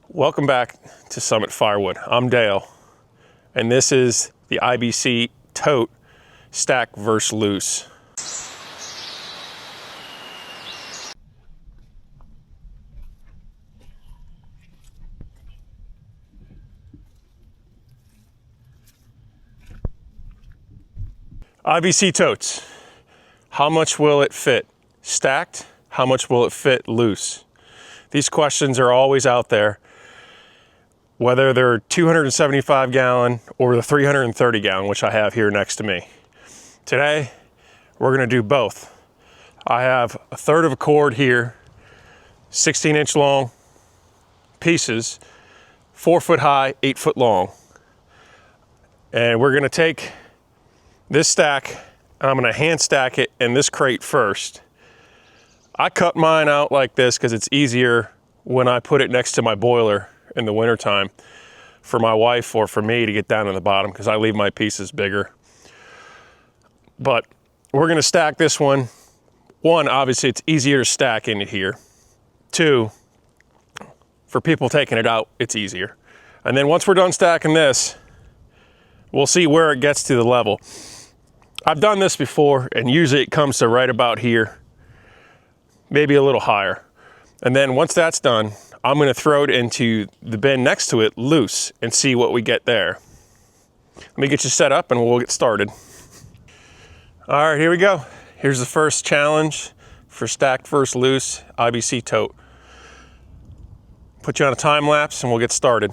Welcome back to Summit Firewood. I'm Dale, and this is the IBC Tote Stack vs. Loose. IBC totes. How much will it fit stacked? How much will it fit loose? These questions are always out there, whether they're 275 gallon or the 330 gallon, which I have here next to me. Today, we're gonna do both. I have a third of a cord here, 16-inch long pieces, 4 foot high, 8 foot long. And we're gonna take this stack, and I'm gonna hand stack it in this crate first. I cut mine out like this because it's easier when I put it next to my boiler in the wintertime for my wife or for me to get down to the bottom because I leave my pieces bigger. But we're gonna stack this one. One, obviously it's easier to stack into here. Two, for people taking it out, it's easier. And then once we're done stacking this, we'll see where it gets to the level. I've done this before and usually it comes to right about here, maybe a little higher. And then once that's done, I'm gonna throw it into the bin next to it loose and see what we get there. Let me get you set up and we'll get started. All right, here we go. Here's the first challenge for stacked versus loose IBC tote. Put you on a time lapse and we'll get started.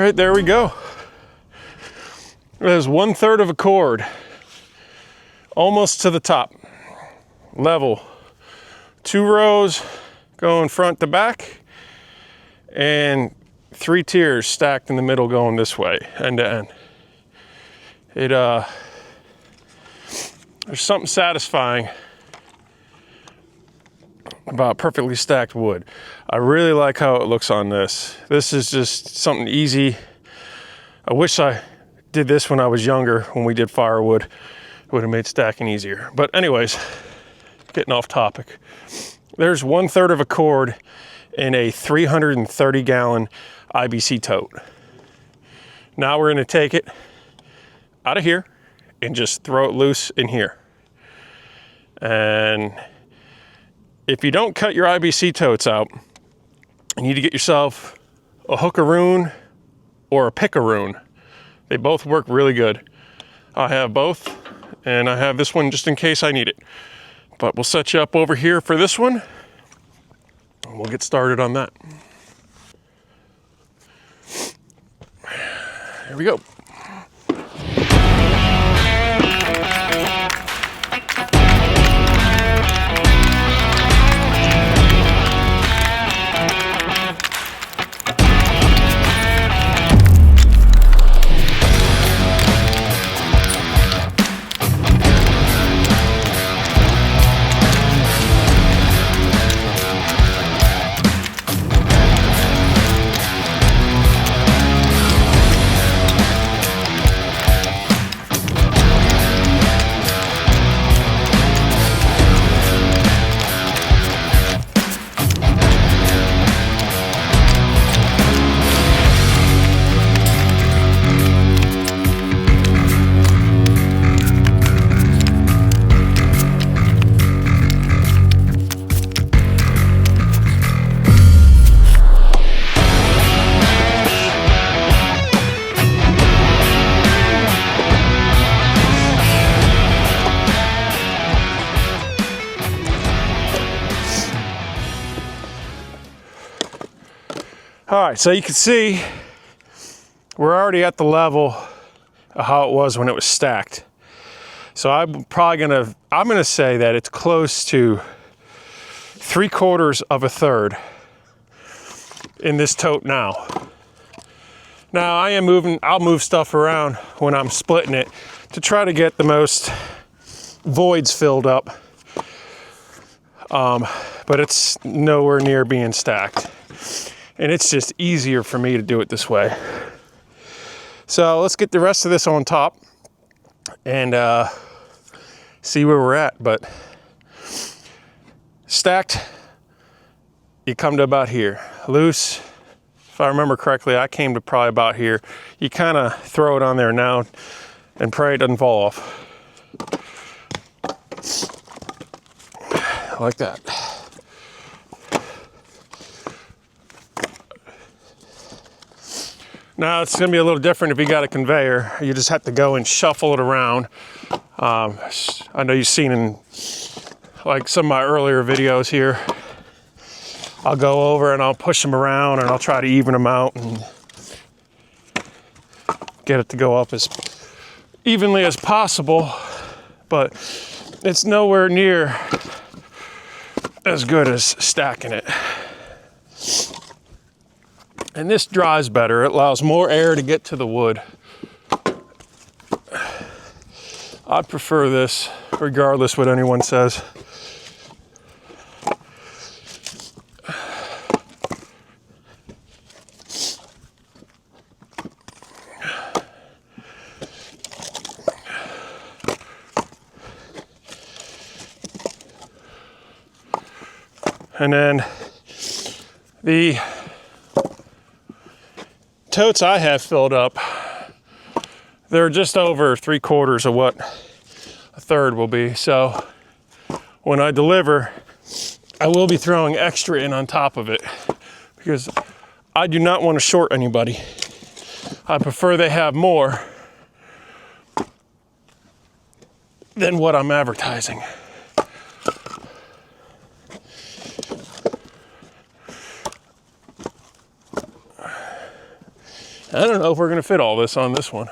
right, there we go. There's 1/3 of a cord, almost to the top, level. 2 rows going front to back, and 3 tiers stacked in the middle going this way, end to end. There's something satisfying about perfectly stacked wood. I really like how it looks on this. This is just something easy. I wish I did this when I was younger, when we did firewood. It would have made stacking easier. But anyways, getting off topic. There's 1/3 of a cord in a 330 gallon IBC tote. Now we're gonna take it out of here and just throw it loose in here. And if you don't cut your IBC totes out, you need to get yourself a hookaroon or a pickaroon. They both work really good. I have both, and I have this one just in case I need it. But we'll set you up over here for this one, and we'll get started on that. Here we go. All right, so you can see we're already at the level of how it was when it was stacked. So I'm gonna say that it's close to 3/4 of a third in this tote now. Now I'll move stuff around when I'm splitting it to try to get the most voids filled up. But it's nowhere near being stacked. And it's just easier for me to do it this way. So let's get the rest of this on top and see where we're at. But stacked, you come to about here. Loose, if I remember correctly, I came to probably about here. You kind of throw it on there now and pray it doesn't fall off. Like that. Now it's gonna be a little different if you got a conveyor. You just have to go and shuffle it around. I know you've seen in like some of my earlier videos here, I'll go over and I'll push them around and I'll try to even them out and get it to go up as evenly as possible, but it's nowhere near as good as stacking it. And this dries better. It allows more air to get to the wood. I prefer this, regardless what anyone says. And then the totes I have filled up, they're just over 3/4 of what a third will be. So when I deliver, I will be throwing extra in on top of it because I do not want to short anybody. I prefer they have more than what I'm advertising. I don't know if we're gonna fit all this on this one.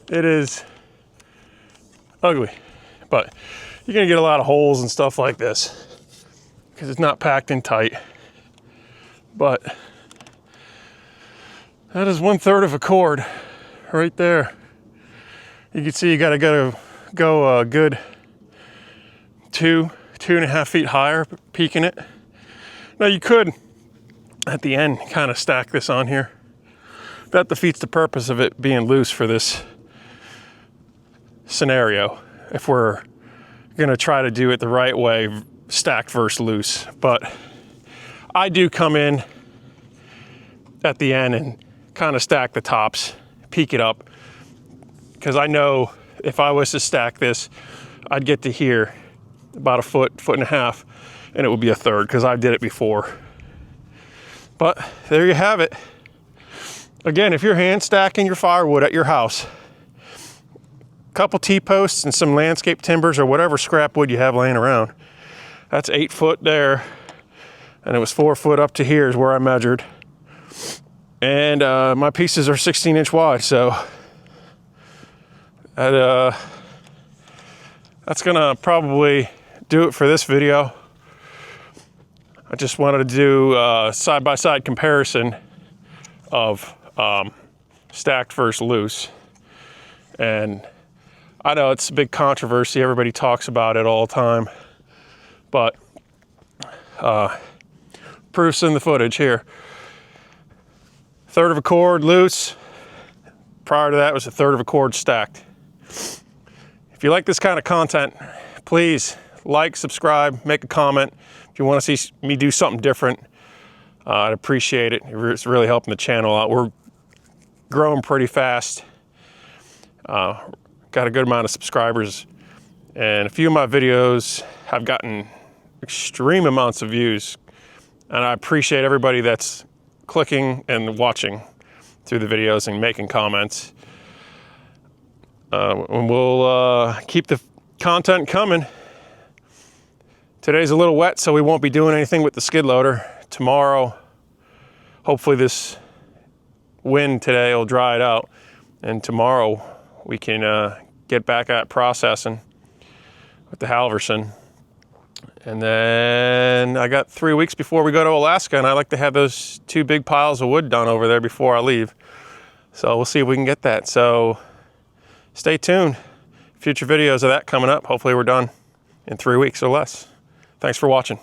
It is ugly, but you're gonna get a lot of holes and stuff like this because it's not packed in tight. But that is 1/3 of a cord right there. You can see you gotta go a good 2.5 feet higher, peaking it. Now you could, at the end, kind of stack this on here. That defeats the purpose of it being loose for this scenario. If we're gonna try to do it the right way, stacked versus loose. But I do come in at the end and kind of stack the tops, peak it up, because I know if I was to stack this, I'd get to here about a foot and a half, and it would be 1/3 because I did it before. But there you have it. Again, if you're hand stacking your firewood at your house, couple T-posts and some landscape timbers or whatever scrap wood you have laying around. That's 8 foot there, and it was 4 foot up to here is where I measured. And my pieces are 16-inch wide, so that's gonna probably do it for this video. I just wanted to do a side-by-side comparison of stacked versus loose. And I know it's a big controversy. Everybody talks about it all the time, but proof's in the footage here. 1/3 of a cord loose. Prior to that was 1/3 of a cord stacked. If you like this kind of content, please like, subscribe, make a comment. If you want to see me do something different, I'd appreciate it. It's really helping the channel out. We're growing pretty fast. Got a good amount of subscribers, and a few of my videos have gotten extreme amounts of views, and I appreciate everybody that's clicking and watching through the videos and making comments. And we'll keep the content coming. Today's a little wet, so we won't be doing anything with the skid loader. Tomorrow, hopefully this wind today will dry it out, and tomorrow we can get back at processing with the Halverson. And then I got 3 weeks before we go to Alaska, and I like to have those 2 big piles of wood done over there before I leave. So we'll see if we can get that. So stay tuned. Future videos of that coming up. Hopefully we're done in 3 weeks or less. Thanks for watching.